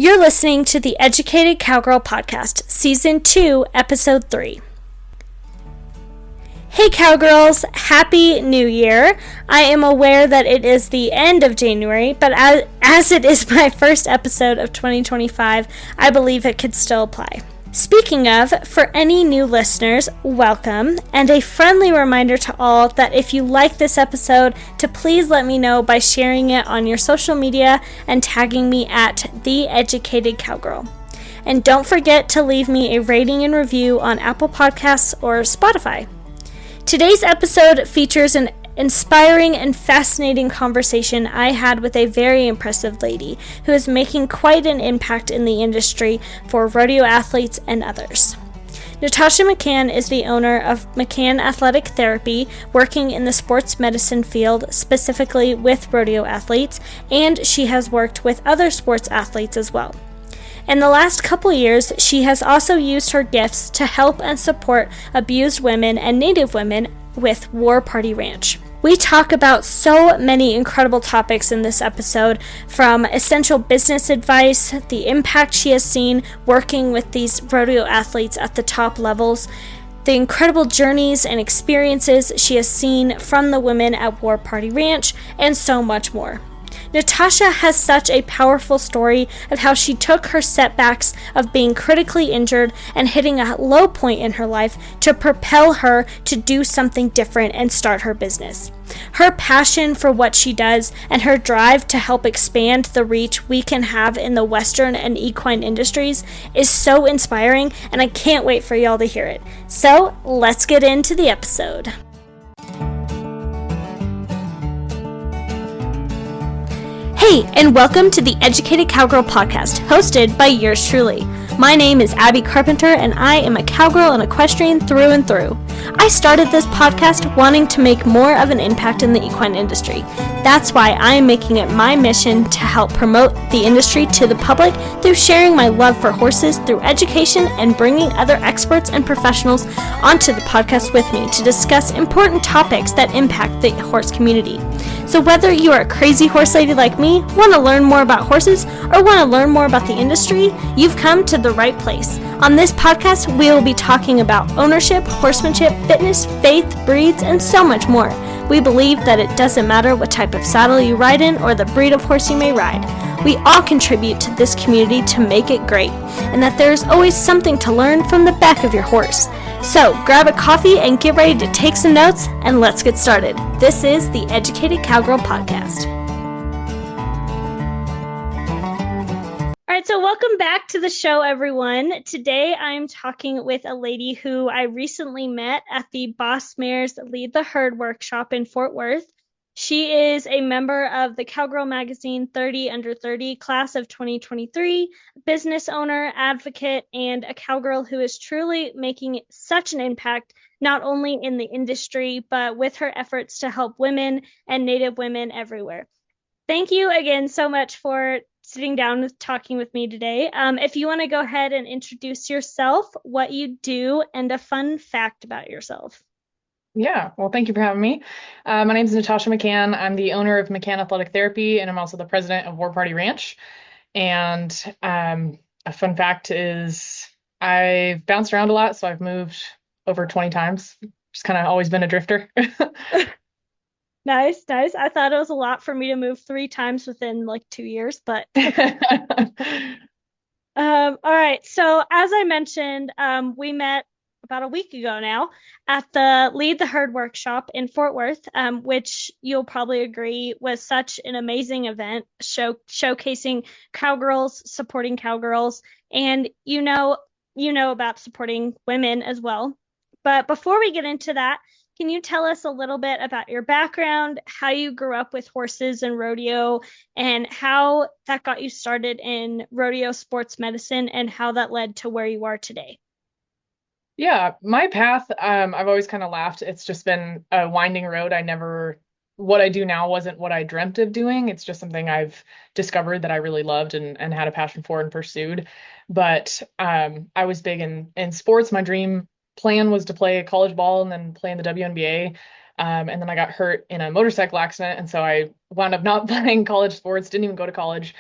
You're listening to the Educated Cowgirl Podcast, Season 2, Episode 3. Hey Cowgirls, Happy New Year! I am aware that it is the end of January, but as it is my first episode of 2025, I believe it could still apply. Speaking of, for any new listeners, welcome, and a friendly reminder to all that if you like this episode, to please let me know by sharing it on your social media and tagging me at The Educated Cowgirl. And don't forget to leave me a rating and review on Apple Podcasts or Spotify. Today's episode features an inspiring and fascinating conversation I had with a very impressive lady who is making quite an impact in the industry for rodeo athletes and others. Natasha McCann is the owner of McCann Athletic Therapy, working in the sports medicine field, specifically with rodeo athletes, and she has worked with other sports athletes as well. In the last couple years, she has also used her gifts to help and support abused women and Native women with War Party Ranch. We talk about so many incredible topics in this episode, from essential business advice, the impact she has seen working with these rodeo athletes at the top levels, the incredible journeys and experiences she has seen from the women at War Party Ranch, and so much more. Natasha has such a powerful story of how she took her setbacks of being critically injured and hitting a low point in her life to propel her to do something different and start her business. Her passion for what she does and her drive to help expand the reach we can have in the Western and equine industries is so inspiring, and I can't wait for y'all to hear it. So let's get into the episode. Hey, and welcome to the Educated Cowgirl Podcast, hosted by yours truly. My name is Abby Carpenter, and I am a cowgirl and equestrian through and through. I started this podcast wanting to make more of an impact in the equine industry. That's why I am making it my mission to help promote the industry to the public through sharing my love for horses through education and bringing other experts and professionals onto the podcast with me to discuss important topics that impact the horse community. So whether you are a crazy horse lady like me, want to learn more about horses, or want to learn more about the industry, you've come to the right place. On this podcast, we will be talking about ownership, horsemanship, fitness, faith, breeds, and so much more. We believe that it doesn't matter what type of saddle you ride in or the breed of horse you may ride. We all contribute to this community to make it great, and that there is always something to learn from the back of your horse. So grab a coffee and get ready to take some notes, and let's get started. This is the Educated Cowgirl Podcast. All right, so welcome back to the show, everyone. Today I'm talking with a lady who I recently met at the Boss Mares Lead the Herd workshop in Fort Worth. She is a member of the Cowgirl Magazine 30 Under 30 class of 2023, business owner, advocate, and a cowgirl who is truly making such an impact, not only in the industry, but with her efforts to help women and Native women everywhere. Thank you again so much for sitting down and talking with me today. If you want to go ahead and introduce yourself, what you do, and a fun fact about yourself. Yeah, well, thank you for having me. My name is Natasha McCann. I'm the owner of McCann Athletic Therapy, and I'm also the president of War Party Ranch. And a fun fact is I've bounced around a lot, so I've moved over 20 times. Just kind of always been a drifter. Nice. I thought it was a lot for me to move 3 times within like 2 years, but all right. So as I mentioned, we met about a week ago now at the Lead the Herd workshop in Fort Worth, which you'll probably agree was such an amazing event, showcasing cowgirls, supporting cowgirls, and you know about supporting women as well. But before we get into that, can you tell us a little bit about your background, how you grew up with horses and rodeo, and how that got you started in rodeo sports medicine and how that led to where you are today? Yeah, my path, I've always kind of laughed. It's just been a winding road. What I do now wasn't what I dreamt of doing. It's just something I've discovered that I really loved and had a passion for and pursued. But I was big in sports. My dream plan was to play college ball and then play in the WNBA. And then I got hurt in a motorcycle accident. And so I wound up not playing college sports, didn't even go to college.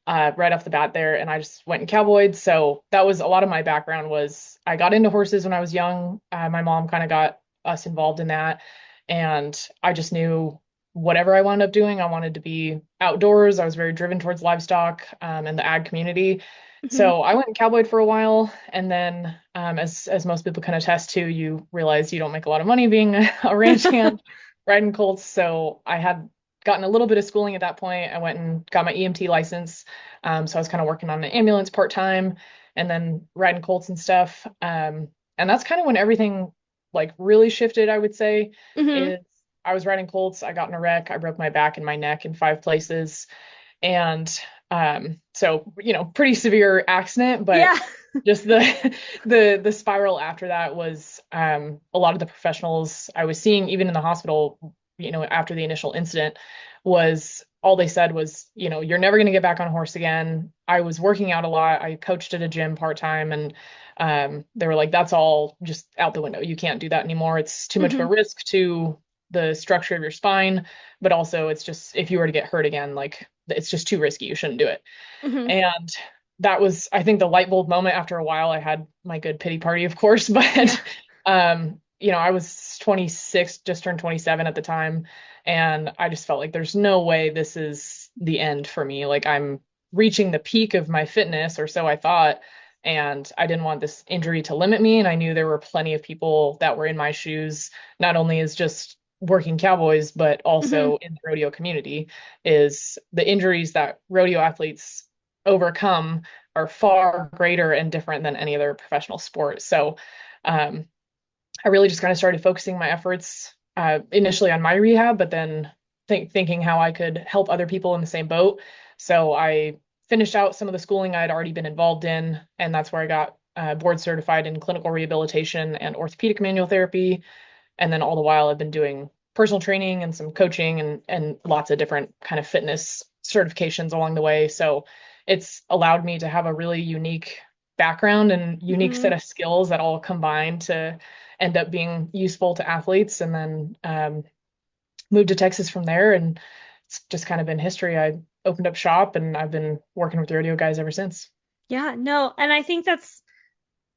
right off the bat there, and I just went and cowboyed. So that was a lot of my background was I got into horses when I was young. My mom kind of got us involved in that, and I just knew whatever I wound up doing, I wanted to be outdoors. I was very driven towards livestock and the ag community. Hmm. So I went and cowboyed for a while, and then as most people can attest to, you realize you don't make a lot of money being a ranch hand riding colts. So I had gotten a little bit of schooling at that point. I went and got my EMT license. So I was kind of working on an ambulance part time and then riding colts and stuff. And that's kind of when everything like really shifted, I would say, Hmm. is I was riding colts. I got in a wreck. I broke my back and my neck in 5 places. And so, pretty severe accident, but Yeah. just the spiral after that was a lot of the professionals I was seeing, even in the hospital, after the initial incident, was all they said was, you're never going to get back on a horse again. I was working out a lot. I coached at a gym part-time, and they were like, that's all just out the window. You can't do that anymore. It's too much of a Hmm. risk to the structure of your spine, but also it's just if you were to get hurt again, like it's just too risky. You shouldn't do it. Hmm. And that was, I think, the light bulb moment. After a while, I had my good pity party, of course, Yeah. but I was 26, just turned 27 at the time, and I just felt like there's no way this is the end for me. Like I'm reaching the peak of my fitness, or so I thought, and I didn't want this injury to limit me. And I knew there were plenty of people that were in my shoes, not only as just working cowboys, but Hmm. also in the rodeo community, is the injuries that rodeo athletes overcome are far greater and different than any other professional sport. So um, I really just kind of started focusing my efforts initially on my rehab, but then thinking how I could help other people in the same boat. So I finished out some of the schooling I had already been involved in, and that's where I got board certified in clinical rehabilitation and orthopedic manual therapy. And then all the while, I've been doing personal training and some coaching and lots of different kind of fitness certifications along the way. So it's allowed me to have a really unique background and unique Hmm. set of skills that all combine to end up being useful to athletes. And then moved to Texas from there, and it's just kind of been history. I opened up shop, and I've been working with the rodeo guys ever since. Yeah, no, and I think that's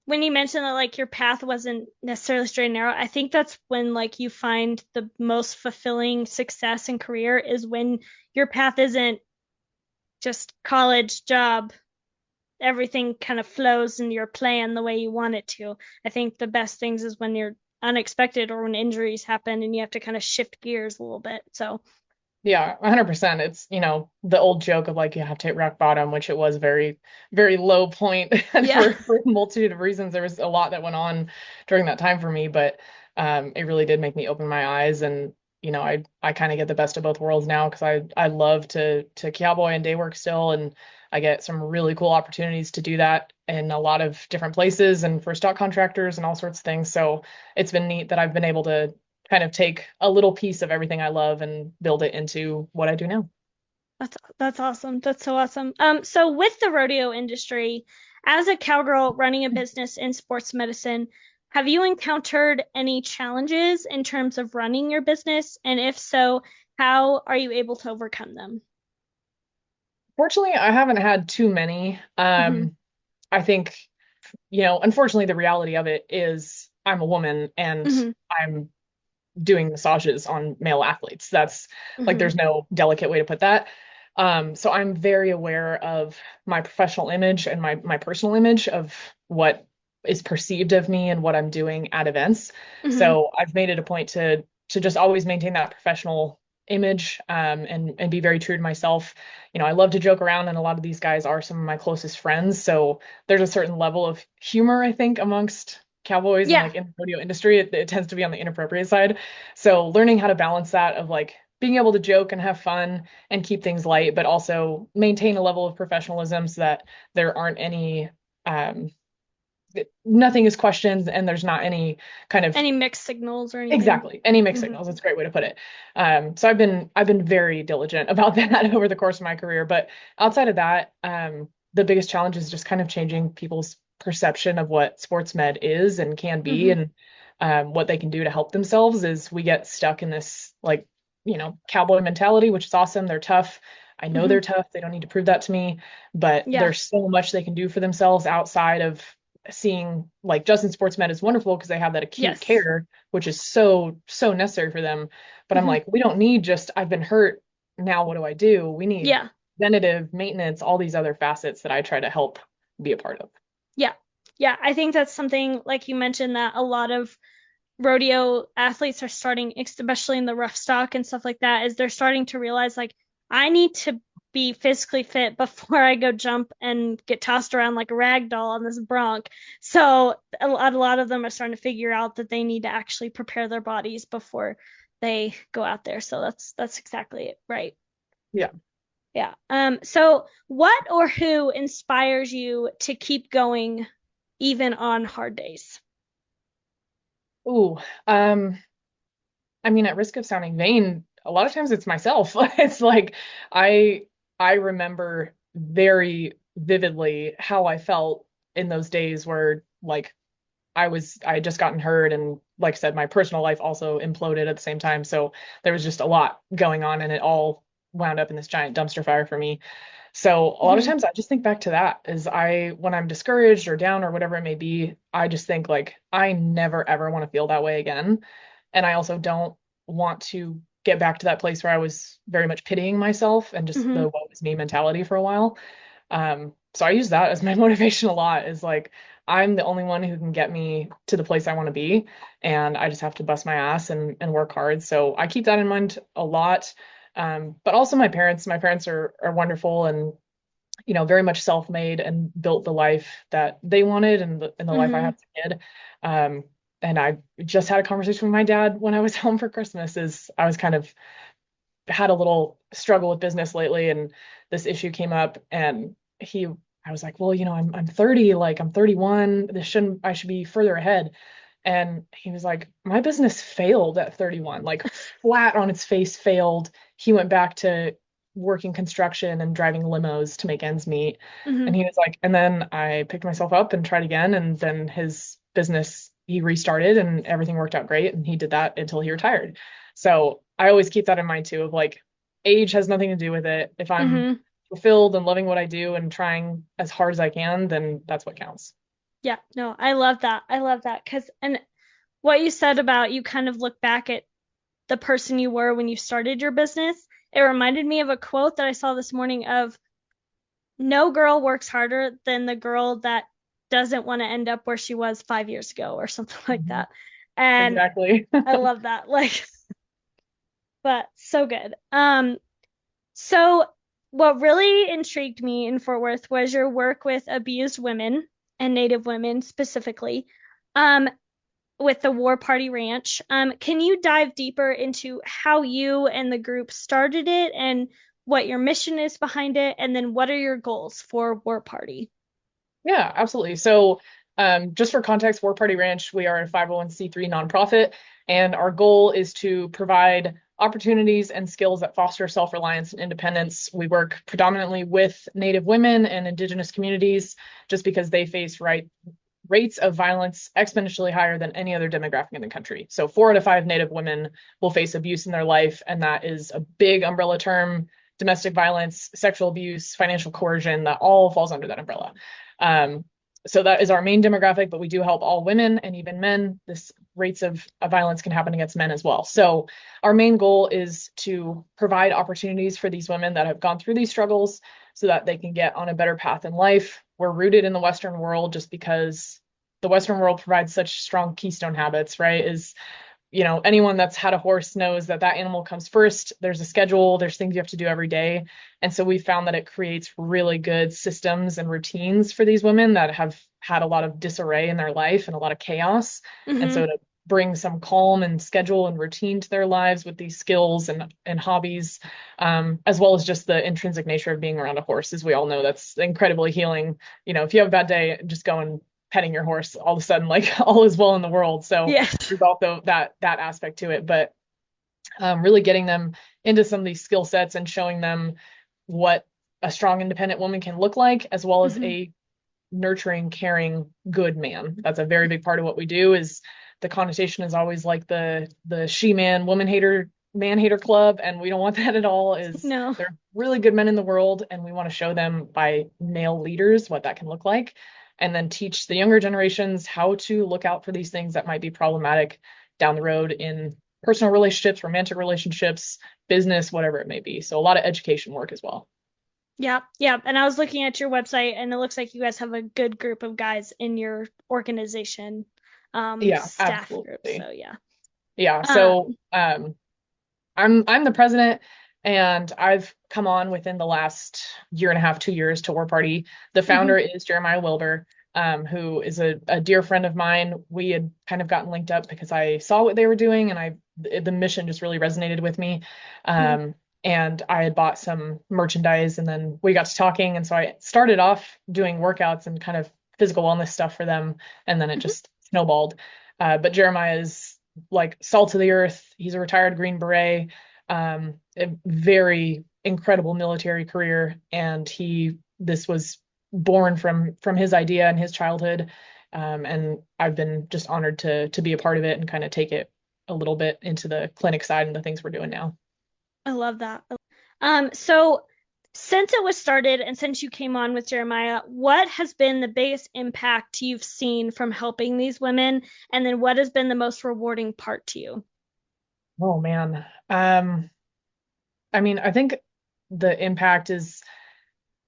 when you mentioned that like your path wasn't necessarily straight and narrow. I think that's when like you find the most fulfilling success and career is when your path isn't just college, job, everything kind of flows in your plan the way you want it to. I think the best things is when you're unexpected or when injuries happen and you have to kind of shift gears a little bit. So, Yeah, 100%. It's, the old joke of like you have to hit rock bottom, which it was very, very low point. And yeah. for a multitude of reasons, there was a lot that went on during that time for me, but it really did make me open my eyes. And, I kind of get the best of both worlds now because I love to cowboy and day work still. And I get some really cool opportunities to do that in a lot of different places and for stock contractors and all sorts of things. So it's been neat that I've been able to kind of take a little piece of everything I love and build it into what I do now. That's awesome. That's so awesome. So with the rodeo industry, as a cowgirl running a business in sports medicine, have you encountered any challenges in terms of running your business? And if so, how are you able to overcome them? Fortunately, I haven't had too many. Hmm. I think, unfortunately, the reality of it is I'm a woman and Hmm. I'm doing massages on male athletes. That's like, Hmm. there's no delicate way to put that. So I'm very aware of my professional image and my personal image of what is perceived of me and what I'm doing at events. Hmm. So I've made it a point to just always maintain that professional image and be very true to myself. I love to joke around, and a lot of these guys are some of my closest friends. So there's a certain level of humor, I think, amongst cowboys and Yeah. like in the rodeo industry. It tends to be on the inappropriate side. So learning how to balance that of like being able to joke and have fun and keep things light, but also maintain a level of professionalism so that there aren't any um, nothing is questioned and there's not any kind of Any mixed signals or anything? exactly any mixed Hmm. signals. That's a great way to put it. So I've been very diligent about that over the course of my career. But outside of that, the biggest challenge is just kind of changing people's perception of what sports med is and can be, Hmm. and what they can do to help themselves. Is we get stuck in this like cowboy mentality, which is awesome. They're tough. I know Hmm. they're tough. They don't need to prove that to me, but Yeah. there's so much they can do for themselves outside of seeing, like, Justin Sports Med is wonderful because they have that acute Yes. care, which is so necessary for them. But I'm Hmm. like, we don't need just, I've been hurt. Now what do I do? We need Yeah. preventative maintenance, all these other facets that I try to help be a part of. Yeah. Yeah. I think that's something, like you mentioned, that a lot of rodeo athletes are starting, especially in the rough stock and stuff like that, is they're starting to realize, like, I need to be physically fit before I go jump and get tossed around like a rag doll on this bronc. So a lot of them are starting to figure out that they need to actually prepare their bodies before they go out there. So that's exactly it, right? Yeah. Yeah. So what or who inspires you to keep going even on hard days? Ooh, um, I mean, at risk of sounding vain, a lot of times it's myself. It's like I I remember very vividly how I felt in those days where, like, I had just gotten hurt, and like I said, my personal life also imploded at the same time. So there was just a lot going on, and it all wound up in this giant dumpster fire for me. So a lot of Hmm. times I just think back to that, is when I'm discouraged or down or whatever it may be, I just think, like, I never ever want to feel that way again. And I also don't want to get back to that place where I was very much pitying myself and just Hmm. the what was me mentality for a while. So I use that as my motivation a lot, is like, I'm the only one who can get me to the place I want to be, and I just have to bust my ass and work hard. So I keep that in mind a lot. But also my parents are wonderful, and very much self-made, and built the life that they wanted, and the life I Hmm. had as a kid. Um, and I just had a conversation with my dad when I was home for Christmas, is I was kind of had a little struggle with business lately, and this issue came up, and I was like, well, I'm 30, like, I'm 31. I should be further ahead. And he was like, my business failed at 31, like, flat on its face failed. He went back to working construction and driving limos to make ends meet. Hmm. And he was like, and then I picked myself up and tried again. And then his business, he restarted, and everything worked out great. And he did that until he retired. So I always keep that in mind too, of like, age has nothing to do with it. If I'm Hmm. fulfilled and loving what I do and trying as hard as I can, then that's what counts. Yeah, no, I love that. I love that because, and what you said about you kind of look back at the person you were when you started your business, it reminded me of a quote that I saw this morning of no girl works harder than the girl that doesn't want to end up where she was 5 years ago or something like Mhm. that. And Exactly. I love that. Like, but so good. So what really intrigued me in Fort Worth was your work with abused women and Native women specifically. Um, with the War Party Ranch. Can you dive deeper into how you and the group started it and what your mission is behind it? And then what are your goals for War Party? Yeah, absolutely. So, just for context, War Party Ranch, we are a 501(c)(3) nonprofit, and our goal is to provide opportunities and skills that foster self-reliance and independence. We work predominantly with Native women and Indigenous communities, just because they face rates of violence exponentially higher than any other demographic in the country. So 4 out of 5 Native women will face abuse in their life, and that is a big umbrella term. Domestic violence, sexual abuse, financial coercion, that all falls under that umbrella. Um, so that is our main demographic, but we do help all women and even men. This rates of violence can happen against men as well. So our main goal is to provide opportunities for these women that have gone through these struggles, so that they can get on a better path in life. We're rooted in the Western world just because the Western world provides such strong keystone habits, right? Anyone that's had a horse knows that that animal comes first. There's a schedule, there's things you have to do every day. And so we found that it creates really good systems and routines for these women that have had a lot of disarray in their life and a lot of chaos. And Mm-hmm. so to bring some calm and schedule and routine to their lives with these skills and hobbies, as well as just the intrinsic nature of being around a horse, as we all know, that's incredibly healing. If you have a bad day, just go and petting your horse, all of a sudden, like, all is well in the world. So Yes. there's also that aspect to it. But really getting them into some of these skill sets and showing them what a strong, independent woman can look like, as well as Mm-hmm. a nurturing, caring, good man. That's a very big part of what we do. Is the connotation is always like the she man, woman hater man hater club, and we don't want that at all. Is No. They're really good men in the world, and we want to show them by male leaders what that can look like, and then teach the younger generations how to look out for these things that might be problematic down the road in personal relationships, romantic relationships, business, whatever it may be. So a lot of education work as well. Yeah, yeah. And I was looking at your website, and it looks like you guys have a good group of guys in your organization, Yeah, staff group. absolutely. So yeah. Yeah. Um, So I'm the president, and I've come on within the last year and a half, 2 years to War Party. The founder mhm, is Jeremiah Wilbur, who is a dear friend of mine. We had kind of gotten linked up because I saw what they were doing, and the mission just really resonated with me. mhm, And I had bought some merchandise, and then we got to talking, and so I started off doing workouts and kind of physical wellness stuff for them, and then it mhm. just snowballed. But Jeremiah is like salt of the earth. He's a retired Green Beret, a very incredible military career, and this was born from his idea and his childhood. And I've been just honored to be a part of it and kind of take it a little bit into the clinic side and the things we're doing now. I love that. So since it was started and since you came on with Jeremiah, what has been the biggest impact you've seen from helping these women? And then what has been the most rewarding part to you? Oh man. I mean, I think the impact is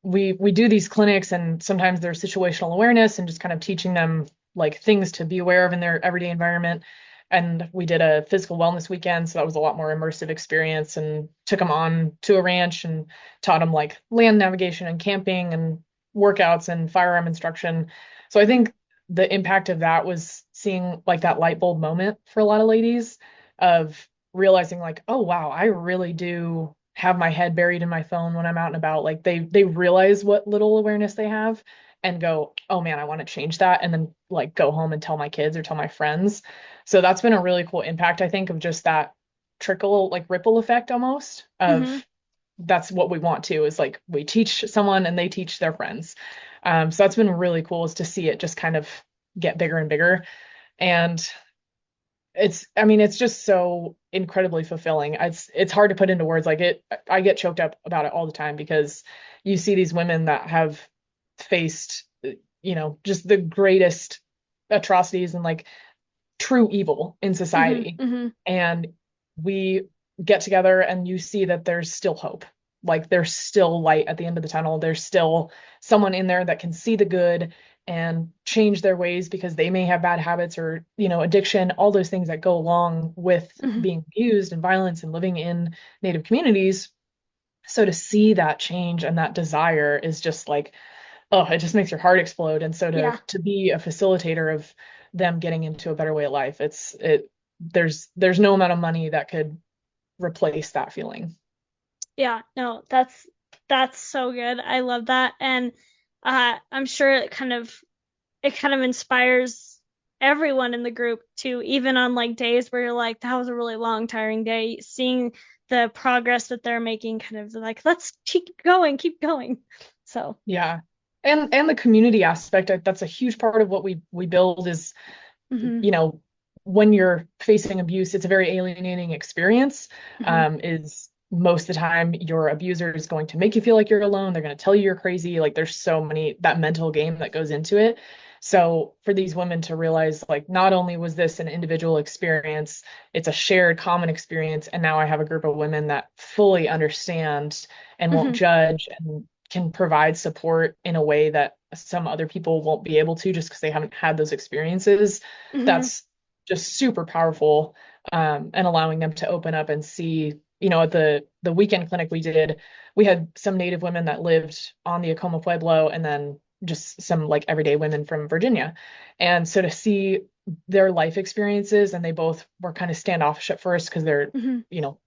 we do these clinics, and sometimes there's situational awareness and just kind of teaching them like things to be aware of in their everyday environment. And we did a physical wellness weekend, so that was a lot more immersive experience, and took them on to a ranch and taught them like land navigation and camping and workouts and firearm instruction. So I think the impact of that was seeing like that light bulb moment for a lot of ladies of realizing like, oh wow, I really do have my head buried in my phone when I'm out and about. Like they realize what little awareness they have and go, oh man, I want to change that. And then like go home and tell my kids or tell my friends. So that's been a really cool impact, I think, of just that trickle, like ripple effect almost Hmm. of that's what we want to is like we teach someone and they teach their friends. So that's been really cool is to see it just kind of get bigger and bigger. And I mean, it's just so incredibly fulfilling. It's hard to put into words. Like I get choked up about it all the time because you see these women that have faced, just the greatest atrocities and like true evil in Hmm. society. Hmm. And we get together and you see that there's still hope. Like there's still light at the end of the tunnel. There's still someone in there that can see the good and change their ways because they may have bad habits or, addiction, all those things that go along with Hmm. being abused and violence and living in Native communities. So to see that change and that desire is just like, oh, it just makes your heart explode. And so to Yeah. to be a facilitator of them getting into a better way of life, there's no amount of money that could replace that feeling. Yeah. No, that's so good. I love that. And I'm sure it kind of inspires everyone in the group to, even on like days where you're like, that was a really long, tiring day, seeing the progress that they're making, kind of like, let's keep going, keep going. So, Yeah. And the community aspect, that's a huge part of what we build is, hmm. you know, when you're facing abuse, it's a very alienating experience. Hmm. Is most of the time your abuser is going to make you feel like you're alone. They're going to tell you you're crazy. Like there's so many that mental game that goes into it. So for these women to realize like not only was this an individual experience, it's a shared common experience, and now I have a group of women that fully understand and won't Hmm. judge and can provide support in a way that some other people won't be able to just because they haven't had those experiences. Hmm. That's just super powerful, and allowing them to open up and see, at the weekend clinic we did, we had some Native women that lived on the Acoma Pueblo, and then just some like everyday women from Virginia. And so to see their life experiences, and they both were kind of standoffish at first because they're, Hmm.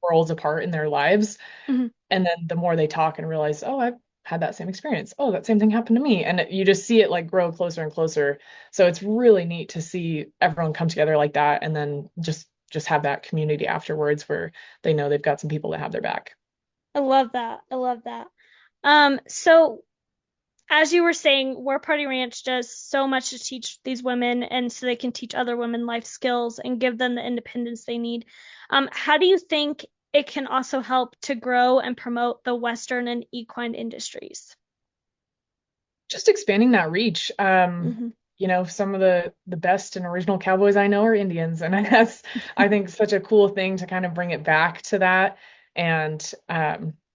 worlds apart in their lives. Hmm. And then the more they talk and realize, oh, I've had that same experience. Oh, that same thing happened to me. And you just see it like grow closer and closer. So it's really neat to see everyone come together like that, and then just have that community afterwards where they know they've got some people that have their back. I love that. I love that. So as you were saying, War Party Ranch does so much to teach these women, and so they can teach other women life skills and give them the independence they need. How do you think it can also help to grow and promote the Western and equine industries. Just expanding that reach. Hmm. Some of the best and original cowboys I know are Indians, and that's I think such a cool thing to kind of bring it back to that and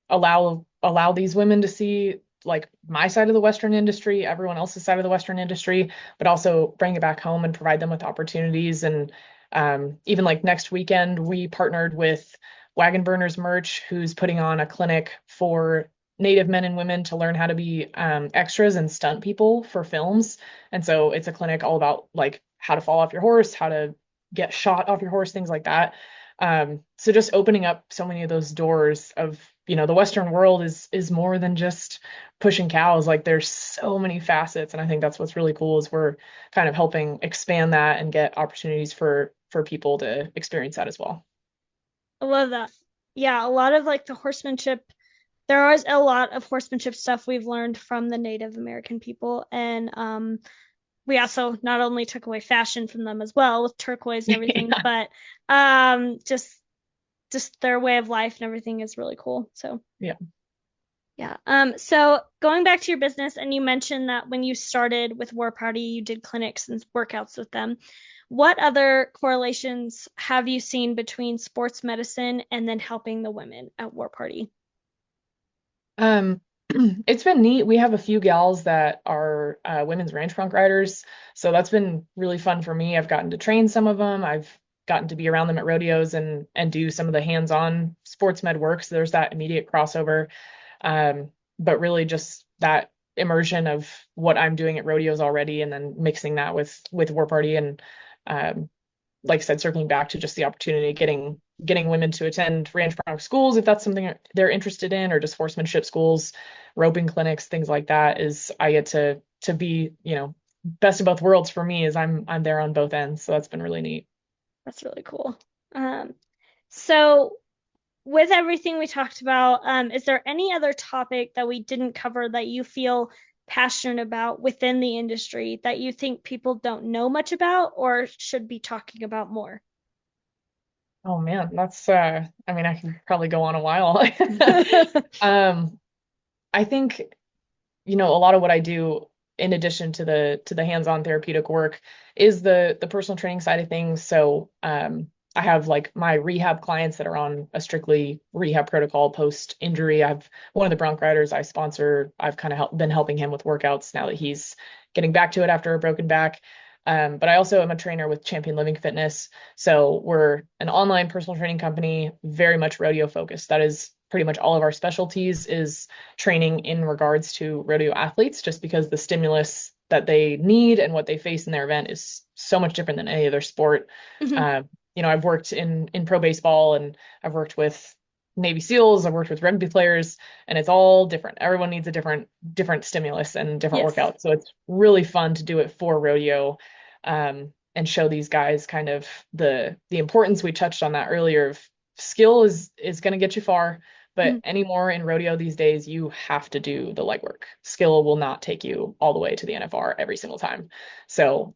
allow these women to see like my side of the Western industry, everyone else's side of the Western industry, but also bring it back home and provide them with opportunities. And even like next weekend, we partnered with Wagon Burners Merch, who's putting on a clinic for Native men and women to learn how to be extras and stunt people for films. And so it's a clinic all about like how to fall off your horse, how to get shot off your horse, things like that. So just opening up so many of those doors of, the Western world is more than just pushing cows. Like there's so many facets, and I think that's what's really cool is we're kind of helping expand that and get opportunities for people to experience that as well. I love that. Yeah, a lot of like the horsemanship, there is a lot of horsemanship stuff we've learned from the Native American people. And we also not only took away fashion from them as well with turquoise and everything, Yeah. but just their way of life and everything is really cool. So Yeah. yeah. So going back to your business, and you mentioned that when you started with War Party, you did clinics and workouts with them. What other correlations have you seen between sports medicine and then helping the women at War Party? Um, it's been neat. We have a few gals that are women's ranch bronc riders, so that's been really fun for me. I've gotten to train some of them. I've gotten to be around them at rodeos and do some of the hands-on sports med work. So there's that immediate crossover. But really just that immersion of what I'm doing at rodeos already, and then mixing that with War Party and um, like I said, circling back to just the opportunity, getting women to attend ranch bronc schools if that's something they're interested in, or just horsemanship schools, roping clinics, things like that. Is I get to be, best of both worlds for me is I'm there on both ends. So that's been really neat. That's really cool. Um, so with everything we talked about, is there any other topic that we didn't cover that you feel passionate about within the industry that you think people don't know much about or should be talking about more? Oh man, that's I mean, I can probably go on a while. Um, I think, a lot of what I do in addition to the hands-on therapeutic work is the personal training side of things. So I have like my rehab clients that are on a strictly rehab protocol post injury. I've one of the bronc riders I sponsor. I've kind of been helping him with workouts now that he's getting back to it after a broken back. But I also am a trainer with Champion Living Fitness. So we're an online personal training company, very much rodeo focused. That is pretty much all of our specialties is training in regards to rodeo athletes, just because the stimulus that they need and what they face in their event is so much different than any other sport. Mhm. Uh, I've worked in pro baseball, and I've worked with Navy SEALs, I've worked with rugby players, and it's all different. Everyone needs a different stimulus and different Yes. workout. So it's really fun to do it for rodeo, and show these guys kind of the importance we touched on that earlier of skill is going to get you far, but Mhm. anymore in rodeo these days, you have to do the legwork. Skill will not take you all the way to the NFR every single time. So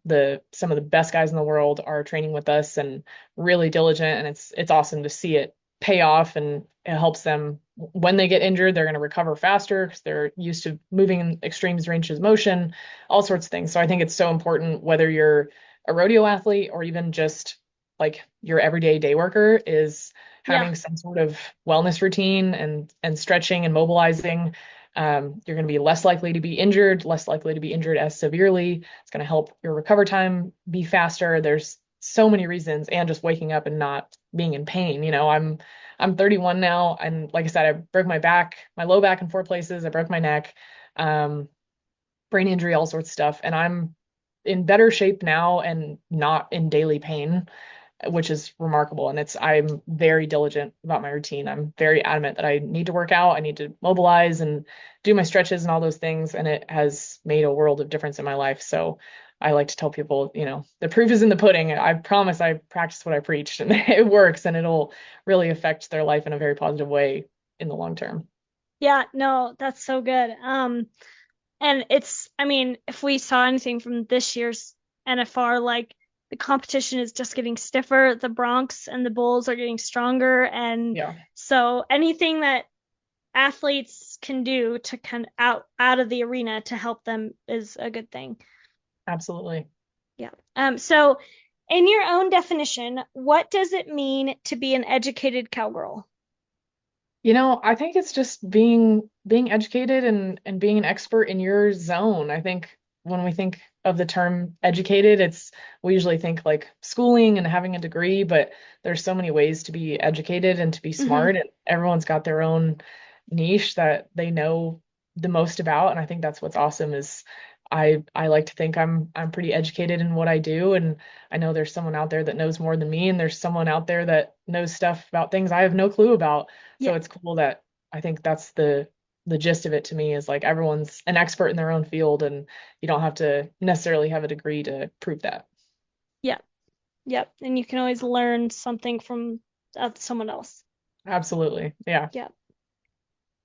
some of the best guys in the world are training with us and really diligent, and it's awesome to see it pay off, and it helps them when they get injured, they're going to recover faster because they're used to moving in extremes ranges of motion, all sorts of things. So I think it's so important whether you're a rodeo athlete or even just like your everyday day worker is Yeah. having some sort of wellness routine and stretching and mobilizing. You're going to be less likely to be injured, less likely to be injured as severely. It's going to help your recover time be faster. There's so many reasons, and just waking up and not being in pain. I'm 31 now, and like I said, I broke my back, my low back in four places. I broke my neck, um, brain injury, all sorts of stuff, and I'm in better shape now and not in daily pain, which is remarkable. And I'm very diligent about my routine. I'm very adamant that I need to work out, I need to mobilize and do my stretches and all those things. And it has made a world of difference in my life. So I like to tell people, the proof is in the pudding. I promise I practice what I preach, and it works, and it'll really affect their life in a very positive way in the long term. Yeah, no, that's so good. And I mean, if we saw anything from this year's NFR, like the competition is just getting stiffer. The broncs and the bulls are getting stronger. And so anything that athletes can do to kind of out of the arena to help them is a good thing. Absolutely. Yeah. So in your own definition, what does it mean to be an educated cowgirl? I think it's just being educated and being an expert in your zone. I think when we think of the term educated, we usually think like schooling and having a degree, but there's so many ways to be educated and to be smart, and everyone's got their own niche that they know the most about. And I think that's what's awesome is I like to think I'm pretty educated in what I do, and I know there's someone out there that knows more than me, and there's someone out there that knows stuff about things I have no clue about. So it's cool that I think that's the gist of it to me is like everyone's an expert in their own field, and you don't have to necessarily have a degree to prove that. Yep. And you can always learn something from someone else. Absolutely. Yeah.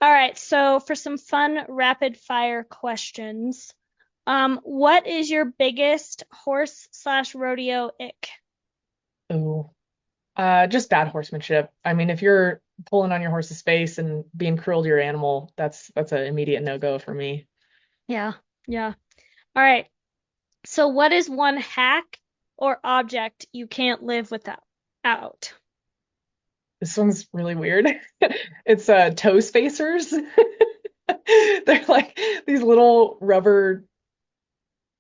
All right. So for some fun rapid fire questions, what is your biggest horse/rodeo ick? Oh, just bad horsemanship. I mean, if you're pulling on your horse's face and being cruel to your animal, that's an immediate no-go for me. Yeah. All right. So what is one hack or object you can't live without? This one's really weird. It's toe spacers. They're like these little rubber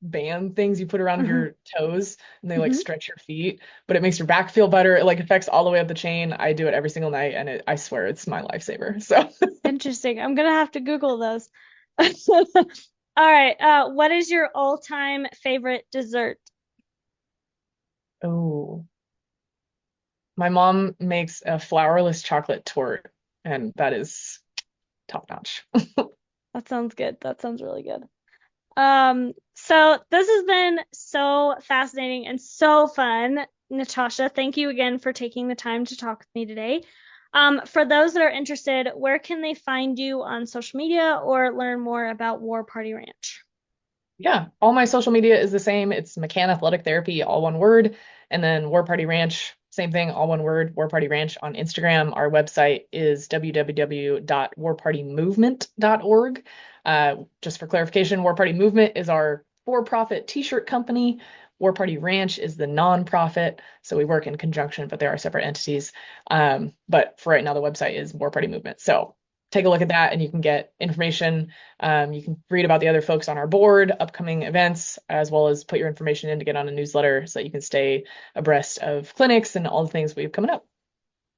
band things you put around your toes, and they like stretch your feet, but it makes your back feel better. It like affects all the way up the chain. I do it every single night, and I swear it's my lifesaver. So Interesting. I'm gonna have to Google those. All right. What is your all-time favorite dessert? Oh, my mom makes a flourless chocolate torte, and that is top notch. That sounds good. That sounds really good. So this has been so fascinating and so fun. Natasha, thank you again for taking the time to talk with me today. For those that are interested, where can they find you on social media or learn more about War Party Ranch? Yeah, all my social media is the same. It's McCann Athletic Therapy, all one word. And then War Party Ranch, same thing, all one word, War Party Ranch on Instagram. Our website is www.warpartymovement.org. Just for clarification, War Party Movement is our for-profit t-shirt company. War Party Ranch is the non-profit. So we work in conjunction, but they are separate entities. But for right now, the website is War Party Movement. So take a look at that and you can get information. You can read about the other folks on our board, upcoming events, as well as put your information in to get on a newsletter so that you can stay abreast of clinics and all the things we have coming up.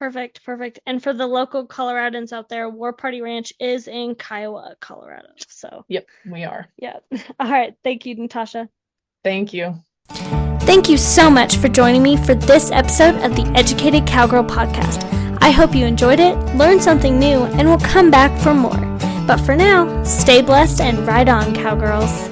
Perfect. And for the local Coloradans out there, War Party Ranch is in Kiowa, Colorado. So yep, we are. Yeah. All right. Thank you, Natasha. Thank you. Thank you so much for joining me for this episode of the Educated Cowgirl podcast. I hope you enjoyed it, learned something new, and will come back for more. But for now, stay blessed and ride on, cowgirls.